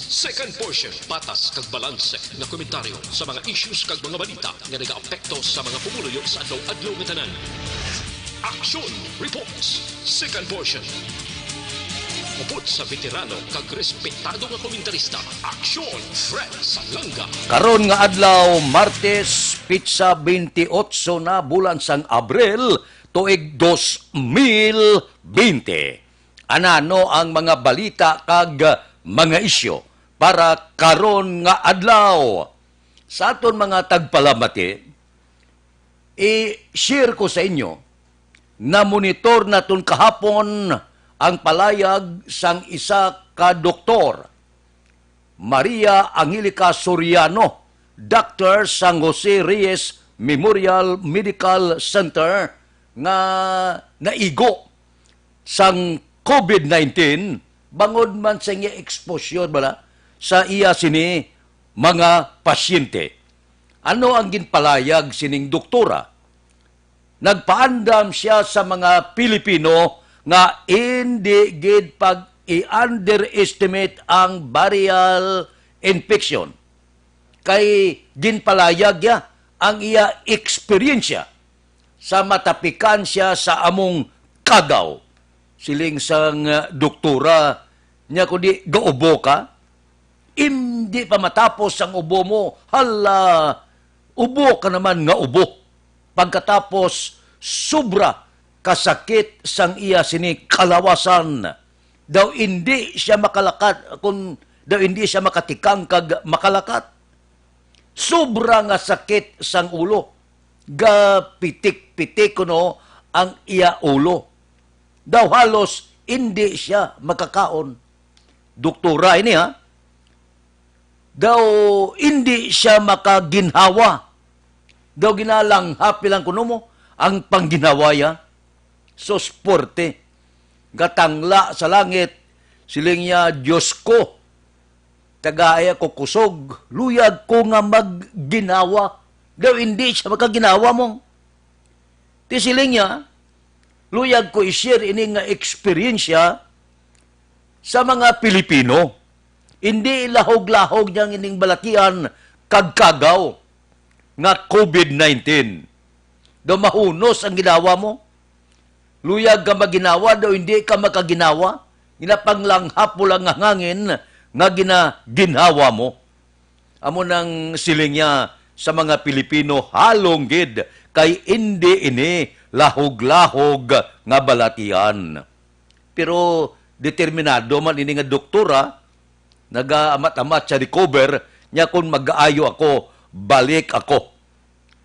Second portion, patas kag balanse nga komentaryo sa mga issues kag mga balita nga nagaapekto sa mga pumuluyo sa adlaw-adlaw nga tanan. Action Reports. Second portion. Upot sa veterano kag respetado nga komentarista. Action Fred Salanga. Karon nga adlaw, Martes, Pizza 28 na bulan sang Abril, tuig 2020. Anano ang mga balita kag mga isyo para karon nga adlaw. Sa aton mga tagpalamati, i-share ko sa inyo na monitor naton kahapon ang palayag sang isa ka doktor, Maria Angelica Soriano, Dr. San Jose Reyes Memorial Medical Center, nga naigo sang COVID-19 bangod man sa iya exposure bala sa iya sini mga pasyente. Ano ang ginpalayag sining doktora? Nagpaandam siya sa mga Pilipino nga hindi gid pag i-underestimate ang viral infection. Kay ginpalayag ya ang iya eksperyensya sa matapikan siya sa among kagaw. Siling sang doktora niya kundi gaubo ka, hindi pa matapos ang ubo mo, hala, ubo ka naman nga ubo. Pagkatapos, sobra kasakit sang iya sini kalawasan. Daw hindi siya makalakat, kung daw hindi siya makatikang kag makalakat. Sobra nga sakit sang ulo. Gapitik-pitik kuno ang iya ulo. Daw halos hindi siya makakaon. Doktora ini ha, daw hindi siya makaginhawa. Daw ginalang happy lang kuno mo ang pangginawaya. So sporte, gatangla sa langit, siling niya, Diyos ko, tagaaya ko kusog, luyag ko nga magginawa. Daw hindi siya makaginawa mo. Ti siling niya, luyag ko i-share ini nga eksperyensya sa mga Pilipino. Hindi lahog-lahog niyang ining balatian kagkagaw nga COVID-19. Daw mahunos ang ginawa mo. Luyag ka maginawa, daw hindi ka makaginawa. Ginapanglanghap mo lang ang hangin nga ginhawa mo. Amo nang siling niya sa mga Pilipino halong gid kay hindi ini lahog-lahog nga balatian. Pero determinado man ini nga doktora, nag-amat-amat sa recover niya kung mag-aayo ako, balik ako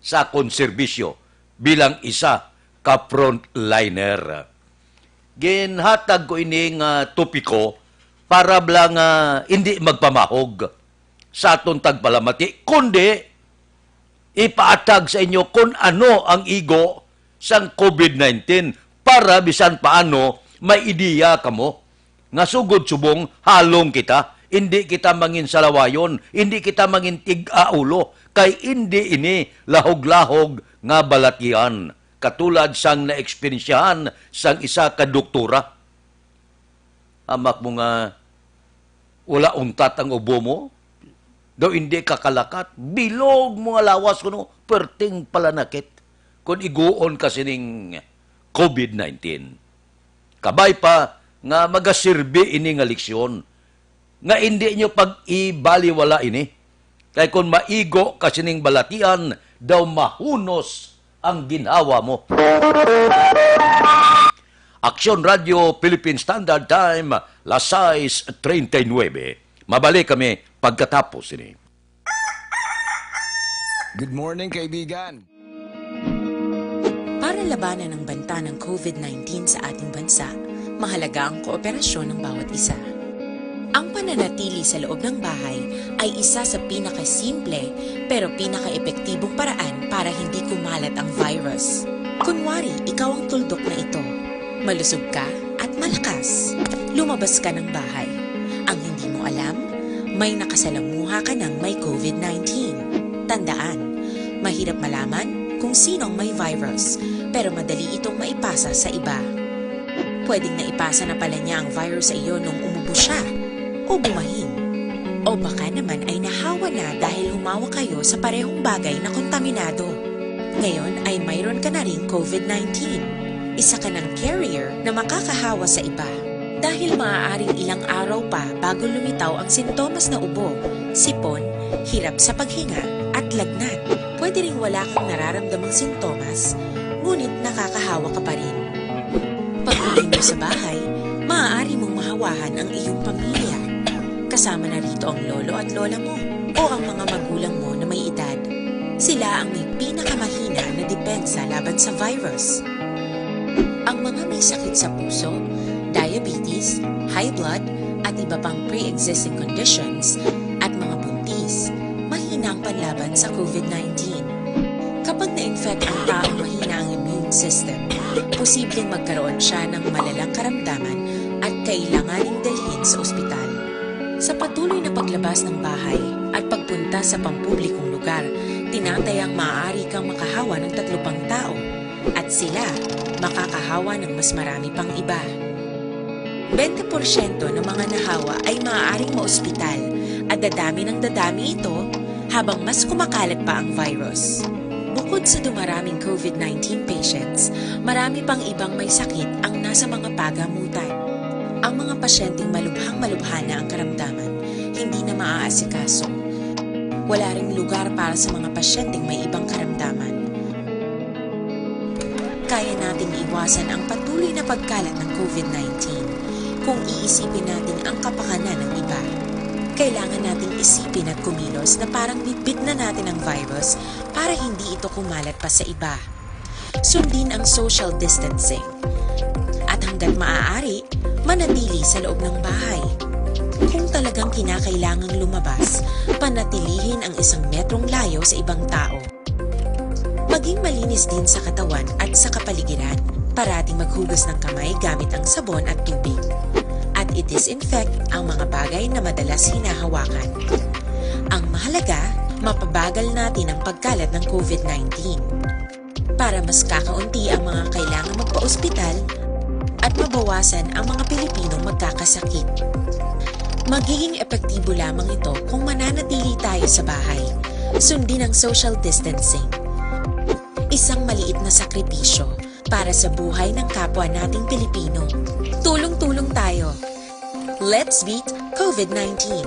sa akong serbisyo bilang isa ka frontliner. Ginhatag ko ini nga topiko para blang hindi magpamahog sa atong tagpalamati, kundi ipaatag sa inyo kung ano ang igo sang COVID-19 para bisan paano may ideya kamo nga sugod subong halong kita, hindi kita mangin salawayon, hindi kita mangin tig-aulo, kay hindi ini lahog-lahog nga balatian, katulad sang naeksperiensyahan sang isa ka doktora. Amak mo nga, wala untat ang ubo mo, daw hindi kakalakat, bilog mo nga lawas kuno, perting palanakit, kung iguon kasi ning COVID-19. Kabay pa nga magasirbi ini nga leksyon, nga hindi nyo pag-ibaliwala ini. Kaya kung maigo kasi ning balatian, daw mahunos ang ginhawa mo. Aksyon Radio Philippine Standard Time, las 6:39. Mabalik kami pagkatapos ini. Good morning, kaibigan. Para labanan ang banta ng COVID-19 sa ating bansa, mahalaga ang kooperasyon ng bawat isa. Ang pananatili sa loob ng bahay ay isa sa pinakasimple pero pinaka-epektibong paraan para hindi kumalat ang virus. Kunwari, ikaw ang tuldok na ito. Malusog ka at malakas. Lumabas ka ng bahay. Ang hindi mo alam, may nakasalamuha ka ng may COVID-19. Tandaan, mahirap malaman kung sino ang may virus, pero madali itong maipasa sa iba. Pwedeng naipasa na pala niya ang virus sa iyo nung umubo siya o bumahin. O baka naman ay nahawa na dahil humawa kayo sa parehong bagay na kontaminado. Ngayon ay mayroon ka na ring COVID-19. Isa ka ng carrier na makakahawa sa iba. Dahil maaaring ilang araw pa bago lumitaw ang sintomas na ubo, sipon, hirap sa paghinga at lagnat. Pwede ring wala kang nararamdamang sintomas, ngunit nakakahawa ka pa rin. Pag uwi mo sa bahay, maaari mong mahawahan ang iyong pamilya. Kasama na rito ang lolo at lola mo o ang mga magulang mo na may edad. Sila ang may pinakamahina na depensa laban sa virus. Ang mga may sakit sa puso, diabetes, high blood, at iba pang pre-existing conditions at mga buntis, mahina ang panlaban sa COVID-19. Kapag na-infect ang taong mahina ang immune system, posibleng magkaroon siya ng malalang karamdaman at kailanganing dalhin sa ospital. Sa patuloy na paglabas ng bahay at pagpunta sa pampublikong lugar, tinatayang maaari kang makahawa ng 3 pang tao at sila makakahawa ng mas marami pang iba. 20% ng mga nahawa ay maaaring maospital at dadami ng dadami ito habang mas kumakalat pa ang virus. Bukod sa dumaraming COVID-19 patients, marami pang ibang may sakit ang nasa mga pagamutan. Ang mga pasyenteng malubhang-malubha na ang karamdaman, hindi na maaasikaso. Wala ring lugar para sa mga pasyenteng may ibang karamdaman. Kaya nating iwasan ang patuloy na pagkalat ng COVID-19 kung iisipin natin ang kapakanan ng iba. Kailangan nating isipin at kumilos na parang bitbit na natin ang virus para hindi ito kumalat pa sa iba. Sundin ang social distancing. At hanggat maaari, manatili sa loob ng bahay. Kung talagang kinakailangang lumabas, panatilihin ang 1 metrong layo sa ibang tao. Maging malinis din sa katawan at sa kapaligiran. Parating maghugas ng kamay gamit ang sabon at tubig. At i-disinfect ang mga bagay na madalas hinahawakan. Ang mahalaga, mapabagal natin ang pagkalat ng COVID-19. Para mas kakaunti ang mga kailangang magpa-ospital at mabawasan ang mga Pilipinong magkakasakit. Magiging epektibo lamang ito kung mananatili tayo sa bahay. Sundin ang social distancing. Isang maliit na sakripisyo para sa buhay ng kapwa nating Pilipino. Tulong-tulong tayo. Let's beat COVID-19.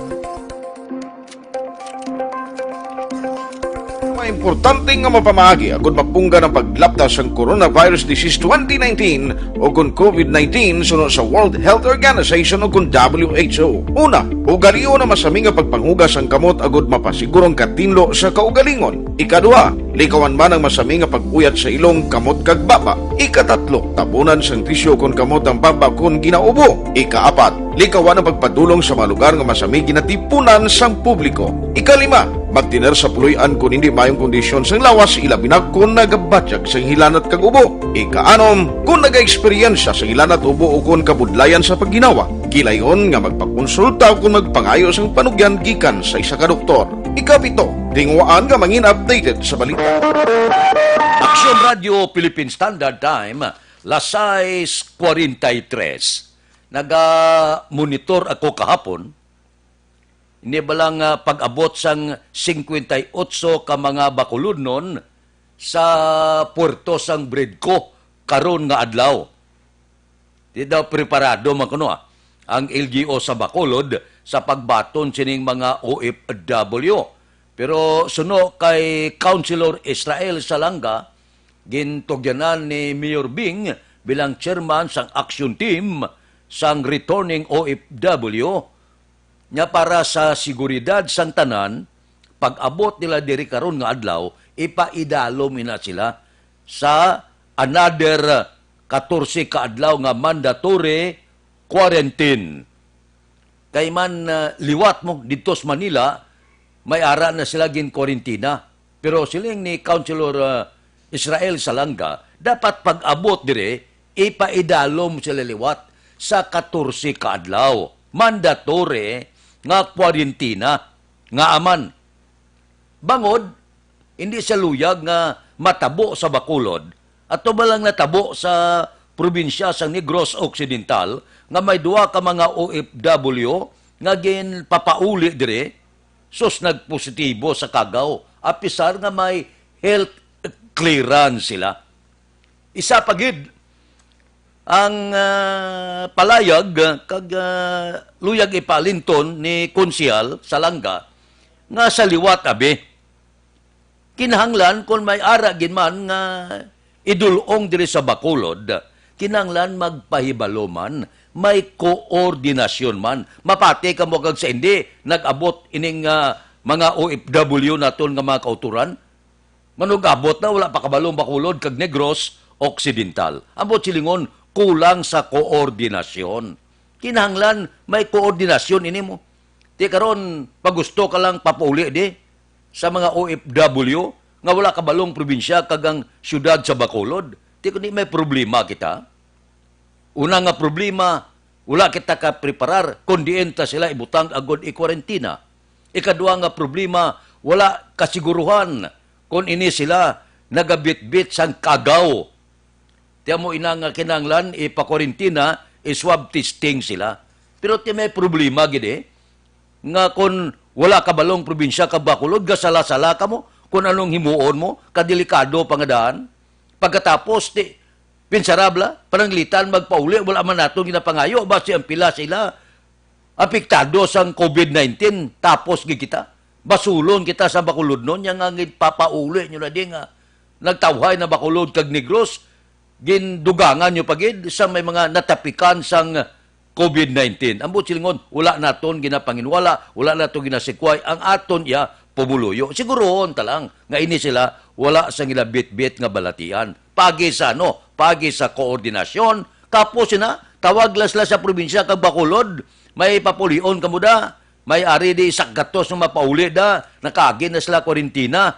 Importante nga mapamagi agud mapungga ng paglaptas ang Coronavirus Disease 2019 o kung COVID-19 sunod sa World Health Organization o kung WHO. Una, ugalion na masami nga pagpanghugas ang kamot agud mapasigurong katinlo sa kaugalingon. Ikaduha, likawan man ang masami nga pag-uyat sa ilong kamot kag baba. Ikatatlo, tabunan sang tisyo kung kamot ang baba kung ginaubo. Ikaapat, likawan ang pagpadulong sa mga lugar nga masami ginatipunan sang publiko. Ikalima, magtiner sa puluyan kung hindi mayong kondisyon sang lawas ilabi na kung nagabatyak sang hilanat kag ubo. Ikaanom, kung naga-eksperyensya sa hilanat ubo o kung kabudlayan sa pagginawa. Gilayon nga magpakonsulta kung magpangayo sang panugyan gikan sa isa ka doktor. Ikapito, tingwaan nga mangin updated sa balita. Aksyon Radio Philippine Standard Time, las 6:43. Naga-monitor ako kahapon. Hindi ba lang pag-abot sang 58 ka mga bakulod nun sa puerto sang Bredco karon nga adlaw. Di daw preparado makuno ang LGO sa Bacolod sa pagbaton sining mga OFW. Pero suno kay Councilor Israel Salanga, gintugyanan ni Mayor Bing bilang chairman sang action team sang returning OFW nya para sa seguridad sang tanan, pag-abot nila diri karon nga adlaw, ipaidalom ina sila sa another 14 ka adlaw nga mandatory quarantine. Kay man liwat mo dito sa Manila, may ara na sila gin quarantina. Pero siling ni Councilor Israel Salanga, dapat pag-abot dire, ipaidalom sila liwat sa 14 ka adlaw. Mandatory nga kwarentina nga aman. Bangod, hindi sa luyag nga matabo sa Bacolod at ba lang natabo sa probinsya sa Negros Occidental nga may duwa ka mga OFW nga gin papauli dire, sus nagpositibo sa kagaw, apisar nga may health clearance sila. Isa pagid ang palayag kag luyag ipalinton ni Konsyal Salanga nga sa liwat abi. Kinahanglan kung may ara ginman nga idulong diri sa Bacolod, kinahanglan magpahibaloman, may koordinasyon man. Mapati ka mo kag sa hindi nag-abot ining mga OFW naton nga mga kauturan. Manugabot na wala pa kabalong Bacolod kag Negros Occidental. Ambot silingon kulang sa koordinasyon. Kinahanglan may koordinasyon ini mo. Di karon pag gusto ka lang papauli di sa mga OFW nga wala kabalong probinsya kag ang syudad sa Bacolod. Di kundi may problema kita. Una nga problema, wala kita ka preparar kundi enta sila ibutang agod i-kwarentina. Ikadua nga problema, wala kasiguruhan kung ini sila nagabit-bit sang kagaw. Tiyan mo ina nga kinanglan, ipakwarentina, swab testing sila. Pero tiyan may problema gini, nga kung wala kabalong probinsya ka Bacolod, gasala-sala ka mo, kung anong himuon mo, kadelikado pangadaan. Pagkatapos, pinsarabla, pananglitan, magpauli, wala man nato ginapangayo, basi ang pila sila, apektado sang COVID-19, tapos kita, basulon kita sa Bacolod nun, yung nga papauli nyo na di nga, nagtawhay na Bacolod kag Negros, gindugangan nyo pagid sa may mga natapikan sang COVID-19. Ambot silingon, wala naton ginapanginwala, wala naton ginasikway, ang aton ya pumuluyo. Siguroon talang, nga ini sila, wala sang ilabit-bit nga balatian. Pagi sa pagi sa koordinasyon, tapos na, tawag lasla sa probinsya kag Bacolod, may papulion kamuda, may ari di sakgatos ng mapauli da, nakagin na sila kwarentina.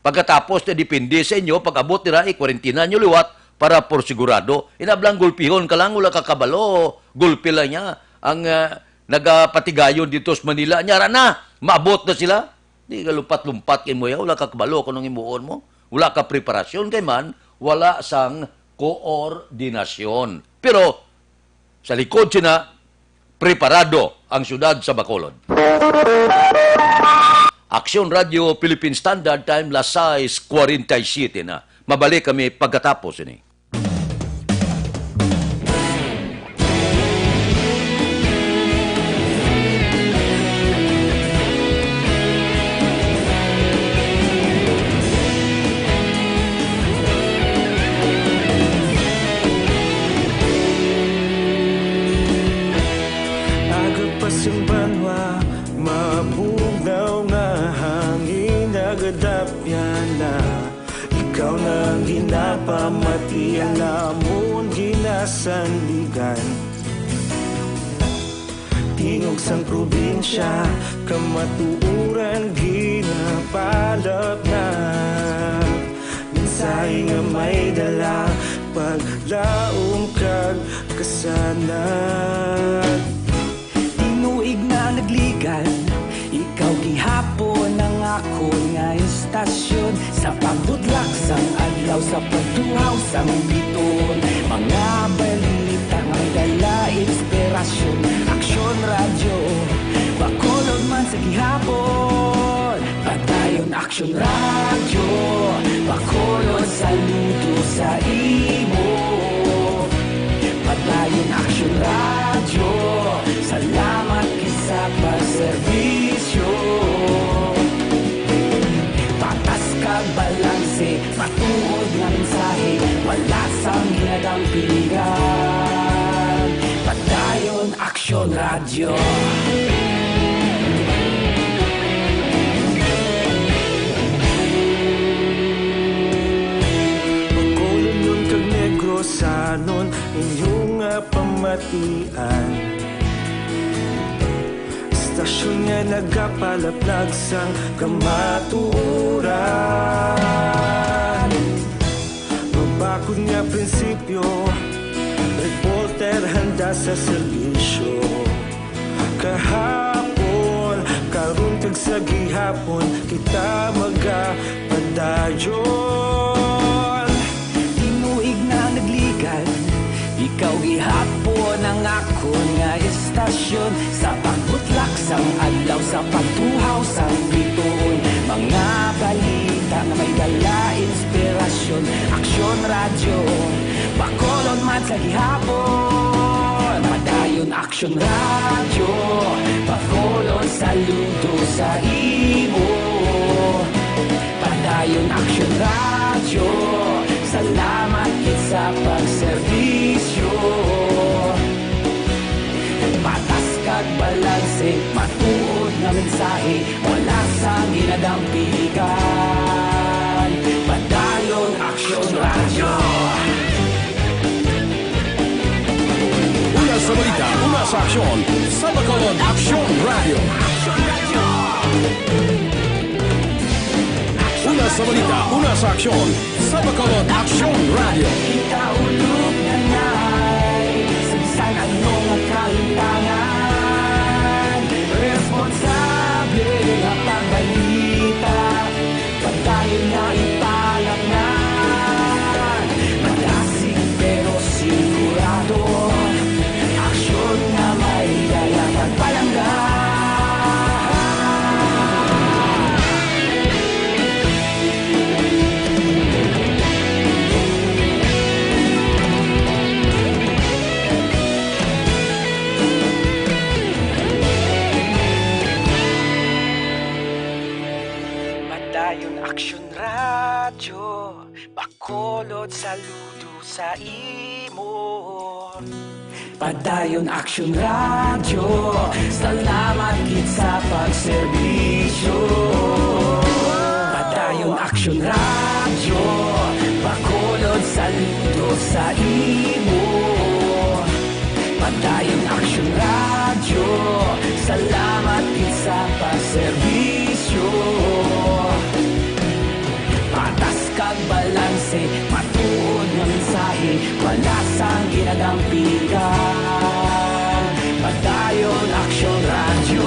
Pagkatapos na dipindi sa inyo, pag-abot nila, kwarentina nyo liwat para por sigurado. Inablang gulpihon ka lang, wala kakabalo, gulpi lang niya. Ang nagapatigayon dito sa Manila, nyara na, maabot na sila. Di ka lumpat-lumpat kay mo ya, wala kakabalo kung imuon mo. Wala ka preparasyon kay man, wala sang koordinasyon. Pero, sa likod sina, preparado ang syudad sa Bacolod. Aksyon Radio Philippine Standard Time, las 6:47 na. Mabalik kami pagkatapos ini. Agapasang banwa, mabugaw nga hangin nagadapyan na. Ikaw nang ginapamatian namon ginasandigan. Tingog sang probinsya, kamatuuran ginapalap na. Minsay nga may dala, paglaom kag kasanan. Tinuig na nagligan, ikaw gihapon ang ako nga istasyon. Sa pagdudlak sang adlaw, sa pagduhaw sang biton. Mga balita nga dala inspirasyon. Aksyon radyo, Bacolod man sa gihapon. Padayon aksyon radyo, Bacolod saludo sa imo. Padayon aksyon radyo, salamat kisa pagserbisyo. Patas kag balanse, matuod nga mensahe, wala sang hinagang pilihan. Padayon aksyon radyo. Bacolod nun kag Negros sanon inyong pamatian. Istasyon nga nagapalaplag sang kamatuuran. Mabakod nga prinsipyo, reporter handa sa serbisyo. Kahapon, karon kag sa gihapon, kita magapadayon. Tinuig na nagligan, ikaw gihapon ang ako nga istasyon. transportasyon, sa pagbutlak sang adlaw, sa pagtuhaw sang bituon, mga balita na may dala inspirasyon, aksyon radyo, Bacolod man sa gihapon, padayon aksyon radyo, Bacolod saludo sa imo, padayon aksyon radyo, salamat kit sa pagserbisyo. Patas kag balanse, matuod nga mensahe, wala sa ginadampigan. Padayon aksyon radyo. Una sa balita, una sa aksyon, sa Bacolod Aksyon Radio. Una sa balita, una sa aksyon, sa Bacolod Aksyon Radio. Ikaulog na na'y sa bisan anong kahintangan, responsable nga pagbalita, pagdayon na ipalaknan, malasig pero sigurado, aksyon na may dala pagpalanggan. Padayon aksyon radyo, Bacolod saludo sa imo. Padayon aksyon radyo, salamat kit sa pagserbisyo. Padayon aksyon radyo, Bacolod saludo sa imo. Padayon aksyon radyo, salamat kit sa pagserbisyo. Patas kag balanse, matuod nga mensahe, wala sang ginadampigan. Padayon aksyon radyo.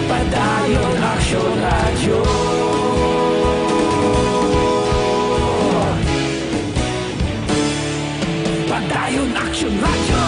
Padayon aksyon radyo. Padayon aksyon radyo.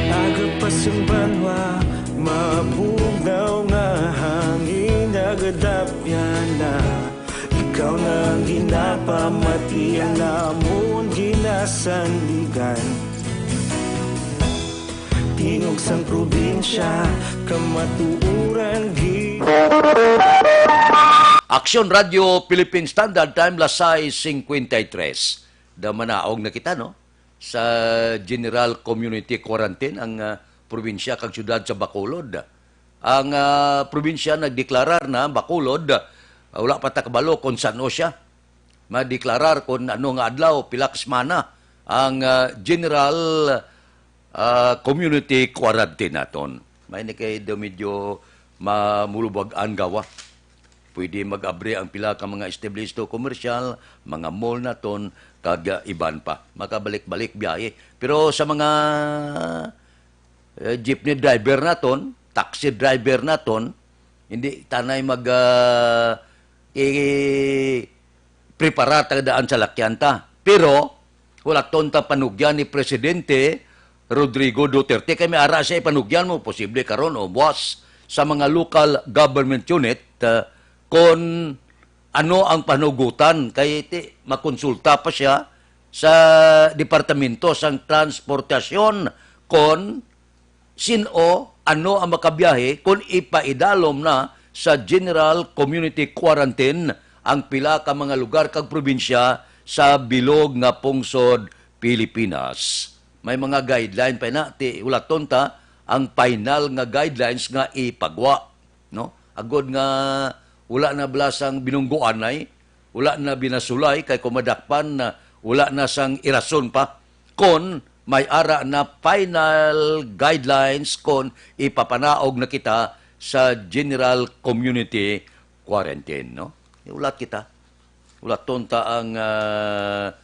Agapasang banwa, mabugnaw nga hangin nagadapyan na. Ikaw na ang ginapamatian namon ginasandigan. Tinog sang probinsya, kamatuuran Aksyon Radio Philippine Standard Time, Lasay 53. Damanaog na kita, no? Sa General Community Quarantine ang probinsya kag syudad sa Bacolod. Ang probinsya nagdeklarar na Bacolod, wala pa ta kabalo kung saan siya. Madeklarar kung ano nga adlaw, pila ka semana ang General Community Quarantine naton. May ni kay medyo mamulubag ang gawa. Pwede mag-abre ang pila ka mga establishto komersyal, mga mall naton, kag iban pa. Makabalik-balik biyahe. Pero sa mga jeepney driver naton, taxi driver naton, hindi tanay prepara daan sa lakyanta. Pero wala tonta panugyan ni Presidente Rodrigo Duterte. Kaya may ara siya panugyan mo, posible karon o buwas sa mga local government unit kung ano ang panugutan. Kaya makonsulta pa siya sa Departamento sang Transportasyon kung sino, ano ang makabiyahe kung ipaidalom na sa General Community Quarantine ang pila ka mga lugar kag probinsya sa bilog nga pungsod Pilipinas. May mga guideline pa na, ulaton ta ang final nga guidelines nga ipagwa. No? Agod nga wala na blasang binungguan ay, wala na binasulay kay kumadakpan na wala na sang irason pa kon may ara na final guidelines kon ipapanaog na kita sa general community quarantine, no? Ulat kita. Ulat tonta ang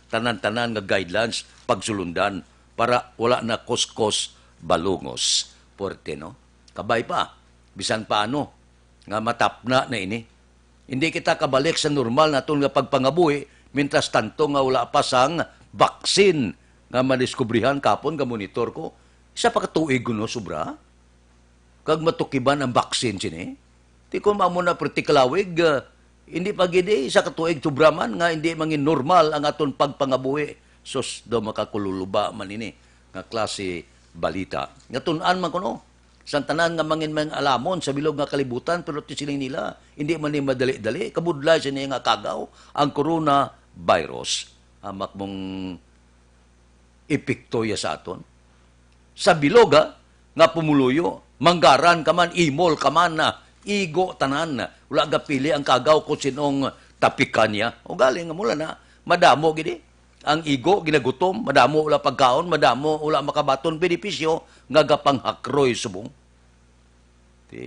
tanan-tanan nga guidelines pagsulundan para wala na koskos balungos. Porte, no? Kabay pa. Bisan paano nga matapna na ini. Hindi kita kabalik sa normal na nga pagpangabuhi mintras tanto nga wala pa sang vaksin nga madiskubrihan kapon nga monitor ko. Isa pa katuig no sobra. Kag matukiban ang vaksin sini. Di ko mamuna partikalawig, hindi pa gidi isa katuig sobraman nga hindi mangin normal ang aton pagpangabuhi. Sos do makakululuba man ini nga klase balita. Nga tunan man ko no. Santanan nga mangin mang alamon sa bilog nga kalibutan pero siling nila hindi man ni madali-dali kabudlay sini nga kagaw ang coronavirus. Amak mong epekto ya sa aton. Sa bilog nga pumuluyo, manggaran ka man, imol ka man na, igo tanan na. Wala gapili ang kagaw ko sinong tapikan niya. O galing nga mula na, madamo gini. Ang igo, ginagutom, madamo wala pagkaon, madamo wala makabaton benepisyo, nga gapang hakroy subong. Ti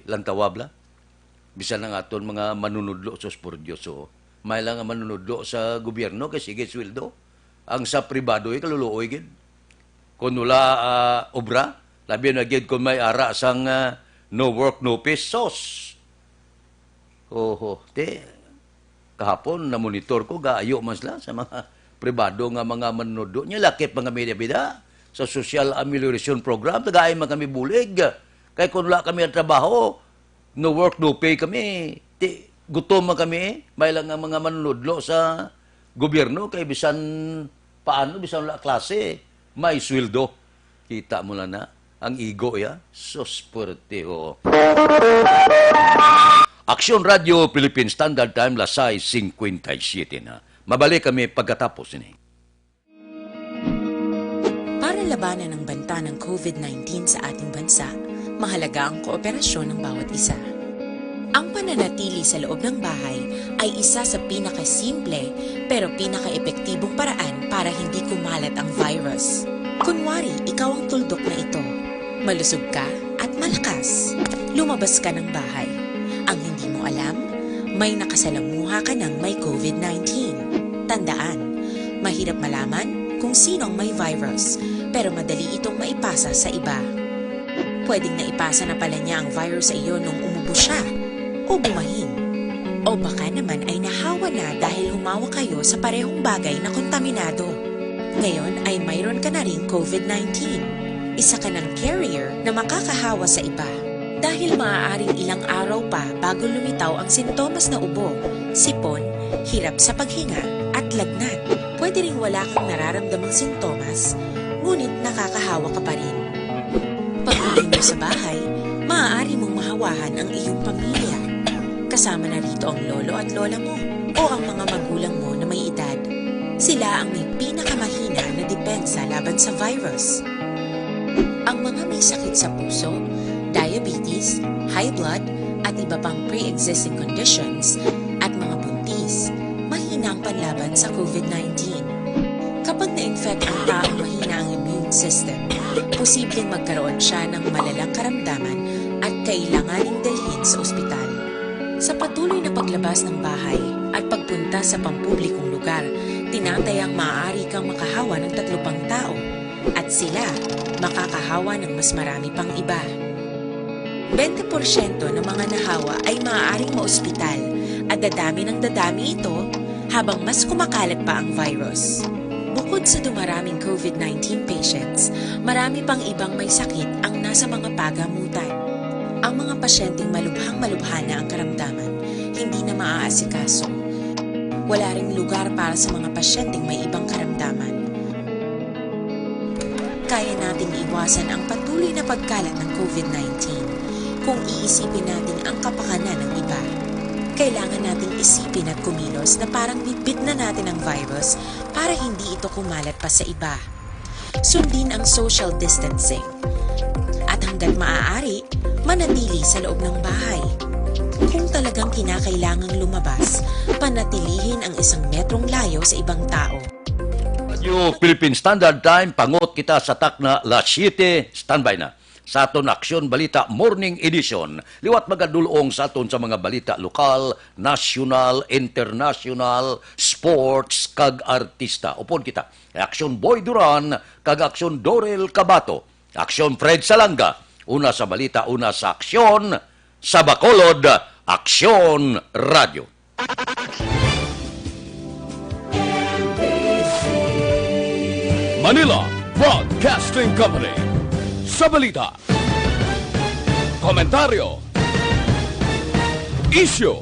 lantawabla. Bisan nga aton mga manunudlo sos por Diyos. So, may lang nga manunudlo sa gobyerno kasi sige sweldo. Ang sa pribado ay kaluluoy gid. Kung wala obra, labi na gid kung may ara sang no work, no pesos. Kahapon na monitor ko, gaayo man sila sa mga pribado nga mga manudo niya, lakit mga media-bida sa social amelioration program, tagaay man kami bulig. Kaya kung wala kami ang trabaho, no work, no pay kami, gutom man kami, may lang nga mga manunodlo sa gobyerno, kay bisan paano, bisan wala klase, may sweldo. Kita mo na ang igo ya, sos porteho. Aksyon Radio Philippine Standard Time, Lasay 57 na. Mabalik kami pagkatapos ini. Para labanan ang banta ng COVID-19 sa ating bansa, mahalaga ang kooperasyon ng bawat isa. Ang pananatili sa loob ng bahay ay isa sa pinakasimple pero pinaka-epektibong paraan para hindi kumalat ang virus. Kunwari, ikaw ang tuldok na ito. Malusog ka at malakas. Lumabas ka ng bahay. Ang hindi mo alam, may nakasalamuha ka ng may COVID-19. Tandaan, mahirap malaman kung sino ang may virus, pero madali itong maipasa sa iba. Pwedeng naipasa na pala niya ang virus sa iyo nung umubo siya o bumahin. O baka naman ay nahawa na dahil humawa kayo sa parehong bagay na kontaminado. Ngayon ay mayroon ka na ring COVID-19. Isa ka ng carrier na makakahawa sa iba. Dahil maaaring ilang araw pa bago lumitaw ang sintomas na ubo, sipon, hirap sa paghinga at lagnat. Pwede ring wala kang nararamdamang sintomas, ngunit nakakahawa ka pa rin. Pag-uwi mo sa bahay, maaari mong mahawahan ang iyong pamilya. Kasama na rito ang lolo at lola mo o ang mga magulang mo na may edad. Sila ang may pinakamahina na depensa laban sa virus. Ang mga may sakit sa puso, diabetes, high blood, at iba pang pre-existing conditions, at mga buntis, mahina ang panlaban sa COVID-19. Kapag na-infect ang taong mahina ang immune system, posibleng magkaroon siya ng malalang karamdaman at kailanganing dalhin sa ospital. Sa patuloy na paglabas ng bahay at pagpunta sa pampublikong lugar, tinatayang maaari kang makahawa ng 3 pang tao at sila makakahawa ng mas marami pang iba. 20% ng mga nahawa ay maaaring maospital at dadami ng dadami ito habang mas kumakalat pa ang virus. Bukod sa dumaraming COVID-19 patients, marami pang ibang may sakit ang nasa mga pagamutan. Ang mga pasyenteng malubhang-malubha na ang karamdaman, hindi na maaasikaso. Wala ring lugar para sa mga pasyenteng may ibang karamdaman. Kaya nating iwasan ang patuloy na pagkalat ng COVID-19 kung iisipin natin ang kapakanan ng iba. Kailangan nating isipin at kumilos na parang bitbit na natin ang virus para hindi ito kumalat pa sa iba. Sundin ang social distancing. At hanggat maaari, manatili sa loob ng bahay. Kung talagang kinakailangang lumabas, panatilihin ang 1 metrong layo sa ibang tao. Radyo Philippine Standard Time, pangot kita sa takna las 7, standby na. Sa aton Aksyon Balita Morning Edition, liwat magadulong sa aton sa mga balita lokal, national, international, sports, kag artista. Upon kita, Aksyon Boy Duran, kag Aksyon Dorel Cabato, Aksyon Fred Salanga, una sa balita, una sa aksyon, sa Bacolod, Aksyon Radio. Manila Broadcasting Company. Sa balita, komentaryo, issue,